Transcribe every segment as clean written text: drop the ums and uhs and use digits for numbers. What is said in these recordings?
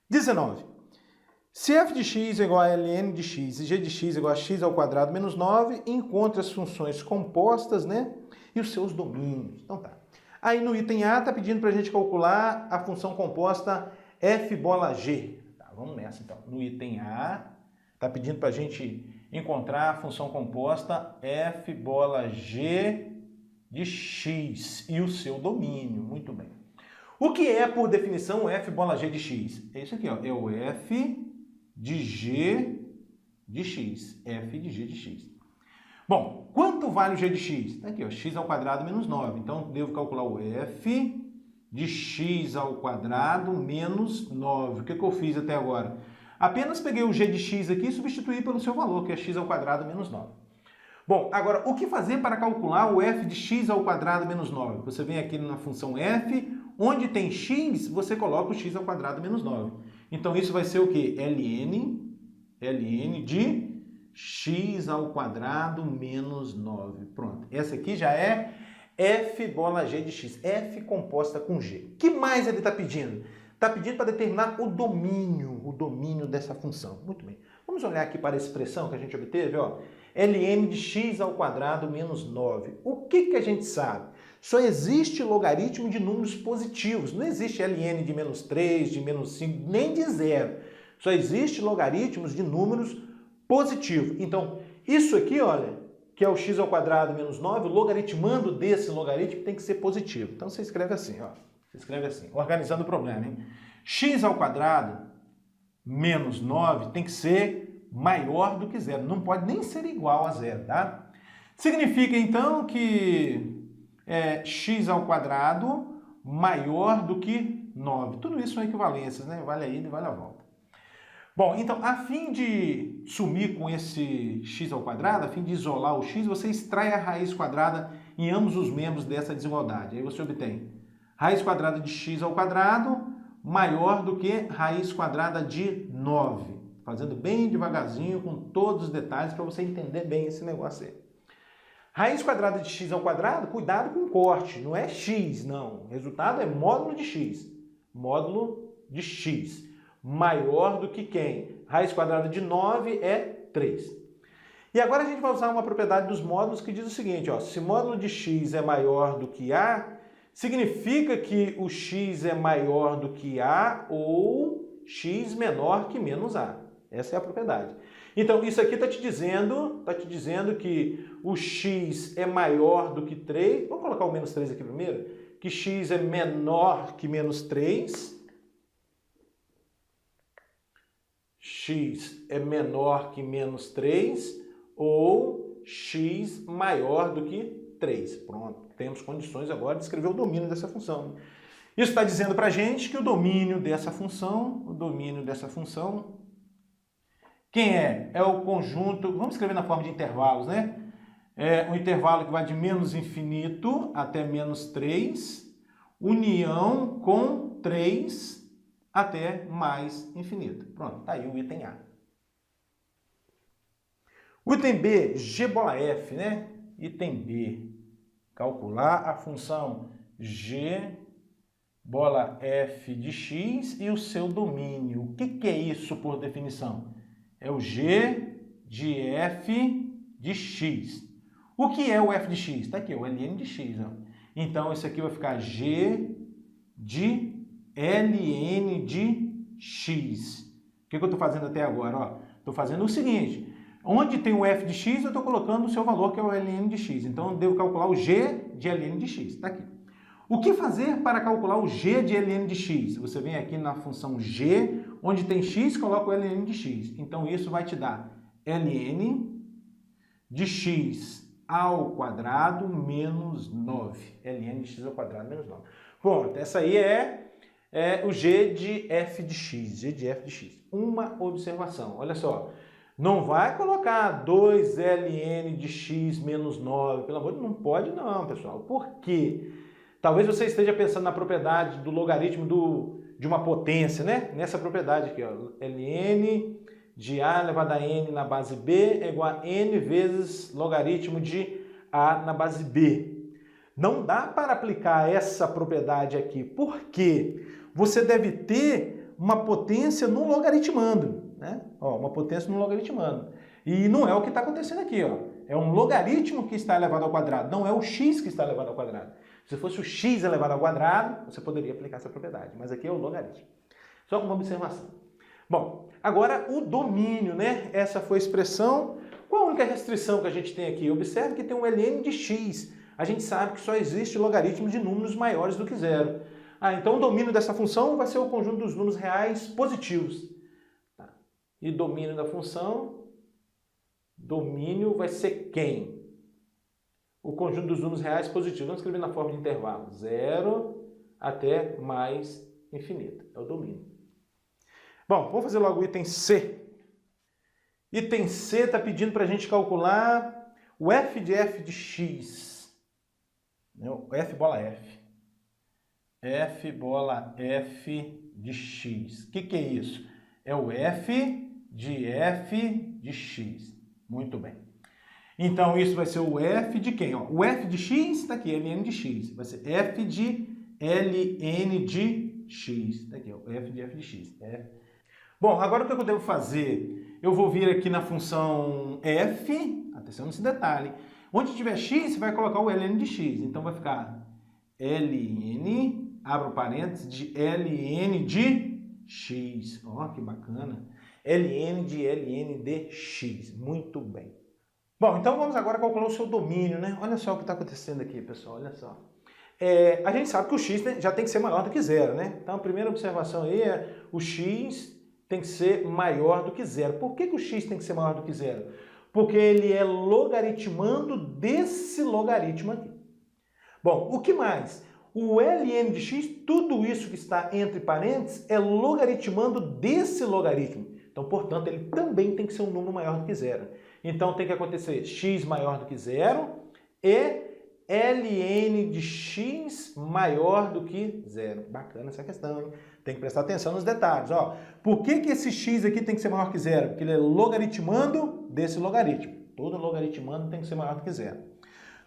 19. Se f de x é igual a ln de x e g de x é igual a x ao quadrado menos 9, encontre as funções compostas, né? E os seus domínios. Então tá. Aí no item A está pedindo para a gente calcular a função composta f bola g. Tá, vamos nessa então. No item A está pedindo para a gente encontrar a função composta f bola g de x e o seu domínio. Muito bem. O que é, por definição, f bola g de x? É isso aqui, ó. É o f de g de x. F de g de x. Bom, quanto vale o g de x? Está aqui, ó, x ao quadrado menos 9. Então, devo calcular o f de x ao quadrado menos 9. O que eu fiz até agora? Apenas peguei o g de x aqui e substituí pelo seu valor, que é x ao quadrado menos 9. Bom, agora, o que fazer para calcular o f de x ao quadrado menos 9? Você vem aqui na função f, onde tem x, você coloca o x ao quadrado menos 9. Então, isso vai ser o quê? ln de x ao quadrado menos 9. Pronto. Essa aqui já é f bola g de x. F composta com g. O que mais ele está pedindo? Está pedindo para determinar o domínio dessa função. Muito bem. Vamos olhar aqui para a expressão que a gente obteve, ó. ln de x ao quadrado menos 9. O que a gente sabe? Só existe logaritmo de números positivos. Não existe ln de menos 3, de menos 5, nem de zero. Só existe logaritmos de números positivos. Então, isso aqui, olha, que é o x ao quadrado menos 9, logaritmando desse logaritmo tem que ser positivo. Então, você escreve assim, ó. Você escreve assim, organizando o problema, hein? X ao quadrado menos 9 tem que ser maior do que zero. Não pode nem ser igual a zero, tá? Significa, então, que x ao quadrado maior do que 9. Tudo isso são equivalências, né? Vale a ida e vale a volta. Bom, então, a fim de sumir com esse x ao quadrado, a fim de isolar o x, você extrai a raiz quadrada em ambos os membros dessa desigualdade. Aí você obtém raiz quadrada de x ao quadrado maior do que raiz quadrada de 9. Fazendo bem devagarzinho, com todos os detalhes, para você entender bem esse negócio aí. Raiz quadrada de x ao quadrado, cuidado com o corte, não é x, não. O resultado é módulo de x. Módulo de x. Maior do que quem? Raiz quadrada de 9 é 3. E agora a gente vai usar uma propriedade dos módulos que diz o seguinte, ó, se módulo de x é maior do que a, significa que o x é maior do que a ou x menor que menos a. Essa é a propriedade. Então, isso aqui está te dizendo que o x é maior do que 3. Vamos colocar o menos 3 aqui primeiro? Que x é menor que menos 3. X é menor que menos 3 ou x maior do que 3. Pronto, temos condições agora de escrever o domínio dessa função. Isso está dizendo para a gente que o domínio dessa função, quem é? É o conjunto, vamos escrever na forma de intervalos, né? É um intervalo que vai de menos infinito até menos 3, união com 3 até mais infinito. Pronto, tá aí o item A. O item B, g bola f, né? Item B, calcular a função g bola f de x e o seu domínio. O que é isso por definição? É o g de f de x. O que é o f de x? Está aqui, o ln de x. Ó. Então, isso aqui vai ficar g de ln de x. O que eu estou fazendo até agora? Estou fazendo o seguinte, onde tem o f de x, eu estou colocando o seu valor, que é o ln de x. Então, eu devo calcular o g de ln de x. Está aqui. O que fazer para calcular o g de ln de x? Você vem aqui na função g, onde tem x, coloca o ln de x. Então, isso vai te dar ln de x ao quadrado menos 9. ln de x ao quadrado menos 9. Pronto, essa aí é o g de f de x. G de f de x. Uma observação, olha só. Não vai colocar 2ln de x menos 9. Pelo amor de Deus, não pode não, pessoal. Por quê? Talvez você esteja pensando na propriedade do logaritmo de uma potência, né? Nessa propriedade aqui, ó. ln de a elevado a n na base b é igual a n vezes logaritmo de a na base b. Não dá para aplicar essa propriedade aqui. Por quê? Você deve ter uma potência no logaritmando, né? Ó, uma potência no logaritmando. E não é o que está acontecendo aqui, ó. É um logaritmo que está elevado ao quadrado, não é o x que está elevado ao quadrado. Se fosse o x elevado ao quadrado, você poderia aplicar essa propriedade, mas aqui é o logaritmo. Só como observação. Bom, agora o domínio, né? Essa foi a expressão. Qual a única restrição que a gente tem aqui? Observe que tem um ln de x. A gente sabe que só existe logaritmo de números maiores do que zero. Então o domínio dessa função vai ser o conjunto dos números reais positivos. Tá. E domínio da função, domínio vai ser quem? O conjunto dos números reais positivos. Vamos escrever na forma de intervalo. 0 até mais infinito. É o domínio. Bom, vamos fazer logo o item C. Item C está pedindo para a gente calcular o f de x. O f bola f. F bola f de x. O que é isso? É o f de x. Muito bem. Então, isso vai ser o f de quem? Ó, o f de x está aqui, ln de x. Vai ser f de ln de x. Está aqui, ó, f de x. Bom, agora o que eu devo fazer? Eu vou vir aqui na função f, atenção nesse detalhe. Onde tiver x, você vai colocar o ln de x. Então, vai ficar ln, abro parênteses, de ln de x. Ó, que bacana. ln de x. Muito bem. Bom, então vamos agora calcular o seu domínio, né? Olha só o que está acontecendo aqui, pessoal, olha só. A gente sabe que o x, né, já tem que ser maior do que zero, né? Então a primeira observação aí é o x tem que ser maior do que zero. Por que o x tem que ser maior do que zero? Porque ele é logaritmando desse logaritmo aqui. Bom, o que mais? O ln de x, tudo isso que está entre parênteses, é logaritmando desse logaritmo. Então, portanto, ele também tem que ser um número maior do que zero. Então, tem que acontecer x maior do que zero e ln de x maior do que zero. Bacana essa questão, hein? Tem que prestar atenção nos detalhes. Ó, por que esse x aqui tem que ser maior que zero? Porque ele é logaritmando desse logaritmo. Todo logaritmando tem que ser maior do que zero.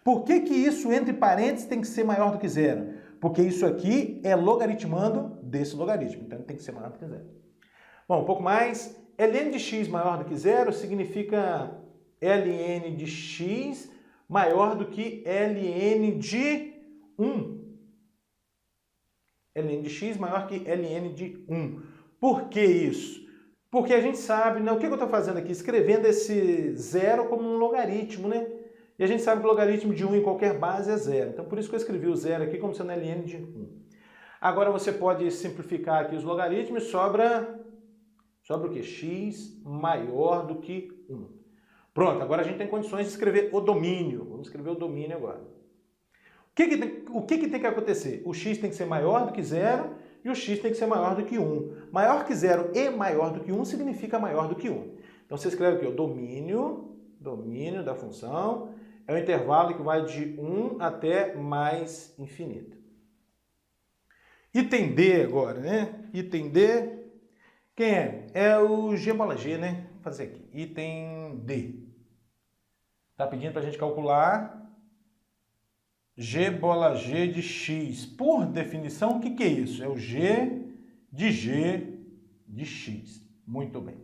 Por que isso entre parênteses tem que ser maior do que zero? Porque isso aqui é logaritmando desse logaritmo. Então, tem que ser maior do que zero. Bom, um pouco mais. ln de x maior do que zero significa ln de x maior do que ln de 1. ln de x maior que ln de 1. Por que isso? Porque a gente sabe, né? O que eu estou fazendo aqui? Escrevendo esse zero como um logaritmo, né? E a gente sabe que o logaritmo de 1 em qualquer base é zero. Então, por isso que eu escrevi o zero aqui como sendo ln de 1. Agora, você pode simplificar aqui os logaritmos, sobra o quê? X maior do que 1. Pronto, agora a gente tem condições de escrever o domínio. Vamos escrever o domínio agora. O que tem que acontecer? O x tem que ser maior do que zero e o x tem que ser maior do que 1. Maior que zero e maior do que 1 significa maior do que 1. Então, você escreve aqui o domínio da função é o intervalo que vai de 1 até mais infinito. Item D agora, né? Item D, quem é? É o G bola G, né? Vou fazer aqui. Item D. Está pedindo para a gente calcular G bola G de x. Por definição, o que é isso? É o G de x. Muito bem.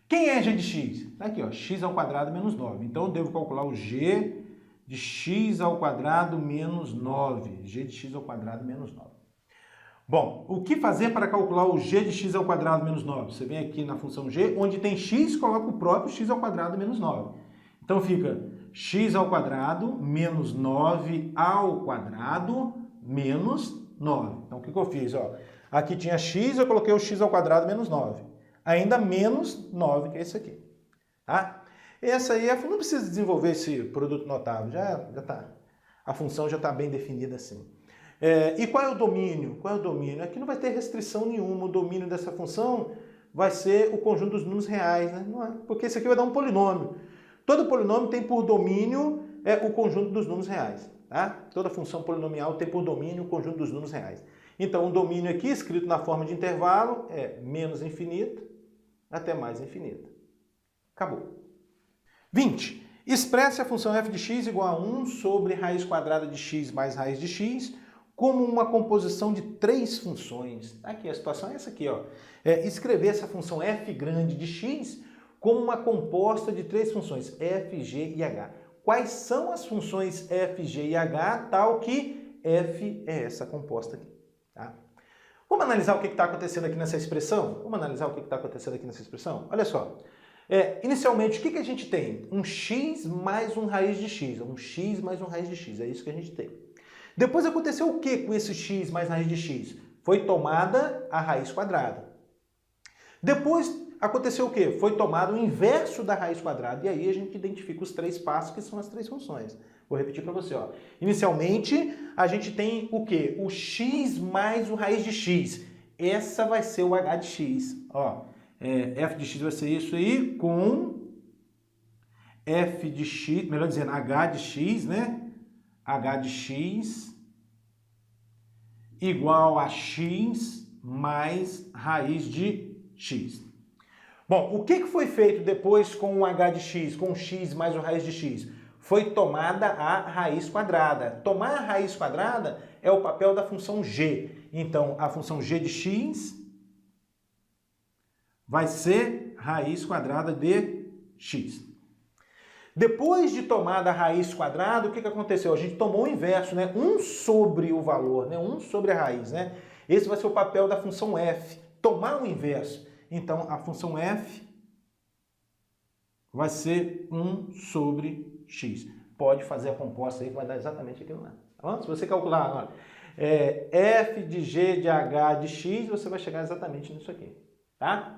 Quem é G de x? Está aqui, ó, x ao quadrado menos 9. Então, eu devo calcular o G de x ao quadrado menos 9. G de x ao quadrado menos 9. Bom, o que fazer para calcular o g de x ao quadrado menos 9? Você vem aqui na função g, onde tem x, coloca o próprio x ao quadrado menos 9. Então fica x ao quadrado menos 9 ao quadrado menos 9. Então o que eu fiz? Ó, aqui tinha x, eu coloquei o x ao quadrado menos 9. Ainda menos 9, que é esse aqui. Tá? Essa aí, não precisa desenvolver esse produto notável, já tá. A função já está bem definida assim. E qual é o domínio? Qual é o domínio? Aqui não vai ter restrição nenhuma. O domínio dessa função vai ser o conjunto dos números reais, né? Não é? Porque isso aqui vai dar um polinômio. Todo polinômio tem por domínio o conjunto dos números reais. Tá? Toda função polinomial tem por domínio o conjunto dos números reais. Então, o domínio aqui, escrito na forma de intervalo, é menos infinito até mais infinito. Acabou. 20. Expresse a função f de x igual a 1 sobre raiz quadrada de x mais raiz de x, como uma composição de três funções. Aqui, a situação é essa aqui, ó. Escrever essa função f grande de x como uma composta de três funções, f, g e h. Quais são as funções f, g e h, tal que f é essa composta aqui, tá? Vamos analisar o que está acontecendo aqui nessa expressão? Olha só. Inicialmente, o que a gente tem? Um x mais um raiz de x. Um x mais um raiz de x. É isso que a gente tem. Depois aconteceu o que com esse x mais raiz de x? Foi tomada a raiz quadrada. Depois aconteceu o quê? Foi tomado o inverso da raiz quadrada. E aí a gente identifica os três passos, que são as três funções. Vou repetir para você, ó. Inicialmente, a gente tem o quê? O x mais o raiz de x. Essa vai ser o h de x. Ó, f de x vai ser isso aí, com f de x, melhor dizendo, h de x, né? H de x igual a x mais raiz de x. Bom, o que foi feito depois com o h de x, com o x mais o raiz de x? Foi tomada a raiz quadrada. Tomar a raiz quadrada é o papel da função g. Então, a função g de x vai ser raiz quadrada de x. Depois de tomada a raiz quadrada, o que aconteceu? A gente tomou o inverso, né? 1 sobre o valor, né? 1 sobre a raiz, né? Esse vai ser o papel da função f, tomar o inverso. Então, a função f vai ser 1 sobre x. Pode fazer a composta aí que vai dar exatamente aquilo lá. Tá bom? Se você calcular agora, f de g de h de x, você vai chegar exatamente nisso aqui, tá?